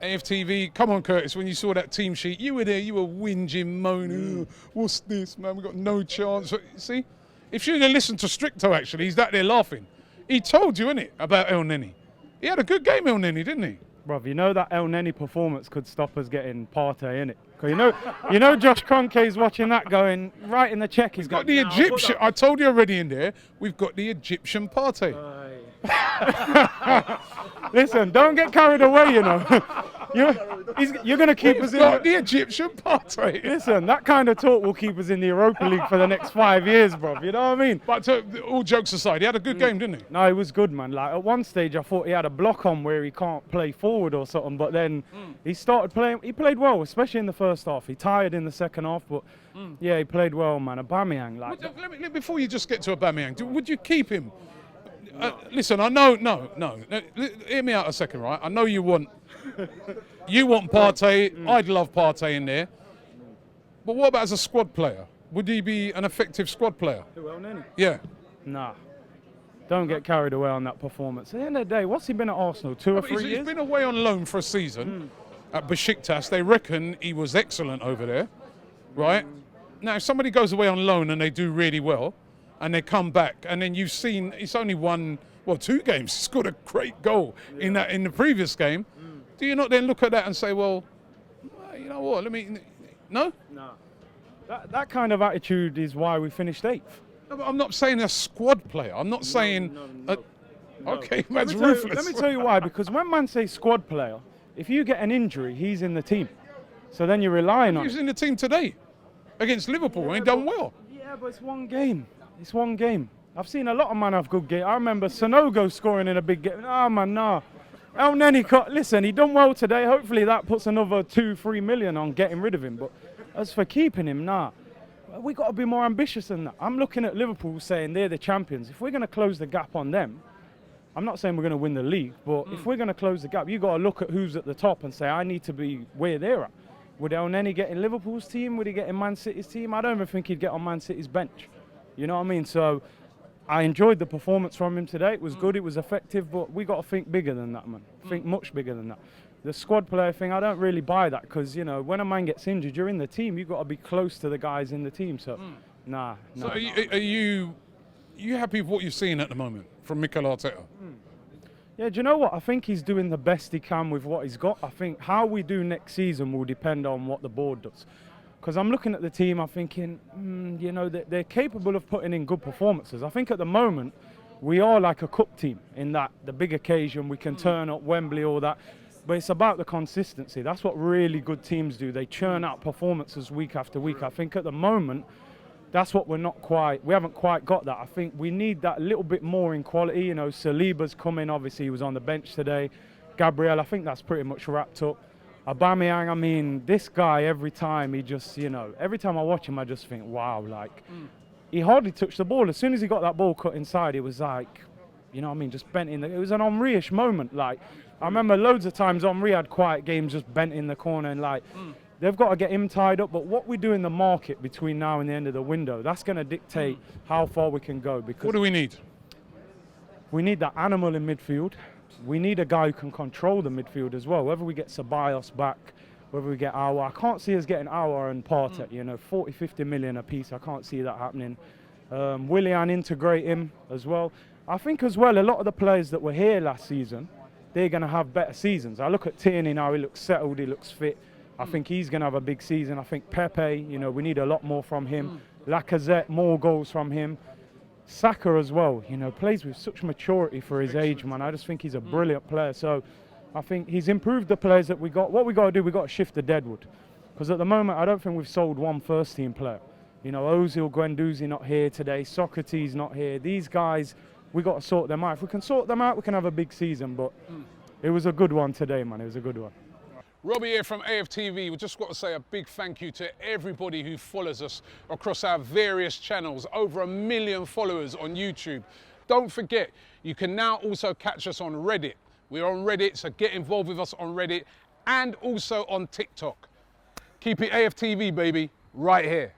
AFTV, come on, Curtis, when you saw that team sheet, you were there, you were whinging, moaning, what's this, man, we got no chance. See, if you'd have listened to Stricto, actually, he's that there laughing. He told you, innit, about El Neni. He had a good game, El Neni, didn't he? Bruv, you know that El Neni performance could stop us getting Partey, innit? Because you know Josh Kroenke's watching that going, right in the check, he's got the Egyptian, I told you already in there, we've got the Egyptian Partey. Listen, don't get carried away, you know. You're going to keep us in the Egyptian Partey. Listen, that kind of talk will keep us in the Europa League for the next 5 years, bro. You know what I mean? But all jokes aside, he had a good game, didn't he? No, he was good, man. Like at one stage, I thought he had a block on where he can't play forward or something. But then he started playing. He played well, especially in the first half. He tired in the second half, but yeah, he played well, man. Aubameyang, like. Before you just get to Aubameyang, would you keep him? Listen, I know, no. Hear me out a second, right? I know you want Partey. I'd love Partey in there. But what about as a squad player? Would he be an effective squad player? Yeah. Nah. Don't get carried away on that performance. At the end of the day, what's he been at Arsenal? 2 or 3 years? He's been away on loan for a season at Besiktas. They reckon he was excellent over there, right? Now, if somebody goes away on loan and they do really well, and they come back, and then you've seen it's only won 2 games. He scored a great goal in the previous game. Do you not then look at that and say, well, you know what? No. That kind of attitude is why we finished 8th. No, but I'm not saying a squad player. I'm not saying. Okay, man's ruthless. Let me tell you why. Because when man says squad player, if you get an injury, he's in the team. So then you're relying on. He was in the team today against Liverpool. He done well. Yeah, but it's one game. It's one game. I've seen a lot of men have good games. I remember Sanogo scoring in a big game. Oh, man, nah. El Neni, listen, he done well today. Hopefully that puts another 2-3 million on getting rid of him. But as for keeping him, nah. We got to be more ambitious than that. I'm looking at Liverpool saying they're the champions. If we're going to close the gap on them, I'm not saying we're going to win the league, but if we're going to close the gap, you got to look at who's at the top and say, I need to be where they're at. Would El Neni get in Liverpool's team? Would he get in Man City's team? I don't even think he'd get on Man City's bench. You know what I mean? So I enjoyed the performance from him today. It was good, it was effective, but we got to think bigger than that, man. Think much bigger than that. The squad player thing, I don't really buy that because, you know, when a man gets injured, you're in the team. You've got to be close to the guys in the team. So, nah. So are you happy with what you've seen at the moment from Mikel Arteta? Yeah, do you know what? I think he's doing the best he can with what he's got. I think how we do next season will depend on what the board does. Because I'm looking at the team, I'm thinking, you know, they're capable of putting in good performances. I think at the moment, we are like a cup team in that the big occasion, we can turn up Wembley, all that. But it's about the consistency. That's what really good teams do. They churn out performances week after week. I think at the moment, that's what we haven't quite got that. I think we need that little bit more in quality. You know, Saliba's coming, obviously he was on the bench today. Gabriel, I think that's pretty much wrapped up. Aubameyang, I mean, this guy, every time he just, you know, every time I watch him, I just think, wow, like, he hardly touched the ball. As soon as he got that ball cut inside, it was like, you know what I mean, just bent in it was an Henry-ish moment. Like, I remember loads of times Henry had quiet games just bent in the corner and like, they've got to get him tied up. But what we do in the market between now and the end of the window, that's going to dictate how far we can go. Because what do we need? We need that animal in midfield. We need a guy who can control the midfield as well. Whether we get Ceballos back, whether we get Our, I can't see us getting Our and Partey, you know, 40-50 million a piece. I can't see that happening. Willian, integrate him as well. I think as well, a lot of the players that were here last season, they're going to have better seasons. I look at Tierney now, he looks settled, he looks fit. I think he's going to have a big season. I think Pepe, you know, we need a lot more from him. Lacazette, more goals from him. Saka as well, you know, plays with such maturity for his age, man. I just think he's a brilliant player. So I think he's improved the players that we got. What we got to do, we got to shift the deadwood. Because at the moment, I don't think we've sold one first-team player. You know, Ozil, Guendouzi not here today, Socrates not here. These guys, we got to sort them out. If we can sort them out, we can have a big season. But it was a good one today, man. It was a good one. Robbie here from AFTV. We just got to say a big thank you to everybody who follows us across our various channels. Over 1 million followers on YouTube. Don't forget, you can now also catch us on Reddit. We're on Reddit, so get involved with us on Reddit and also on TikTok. Keep it AFTV, baby, right here.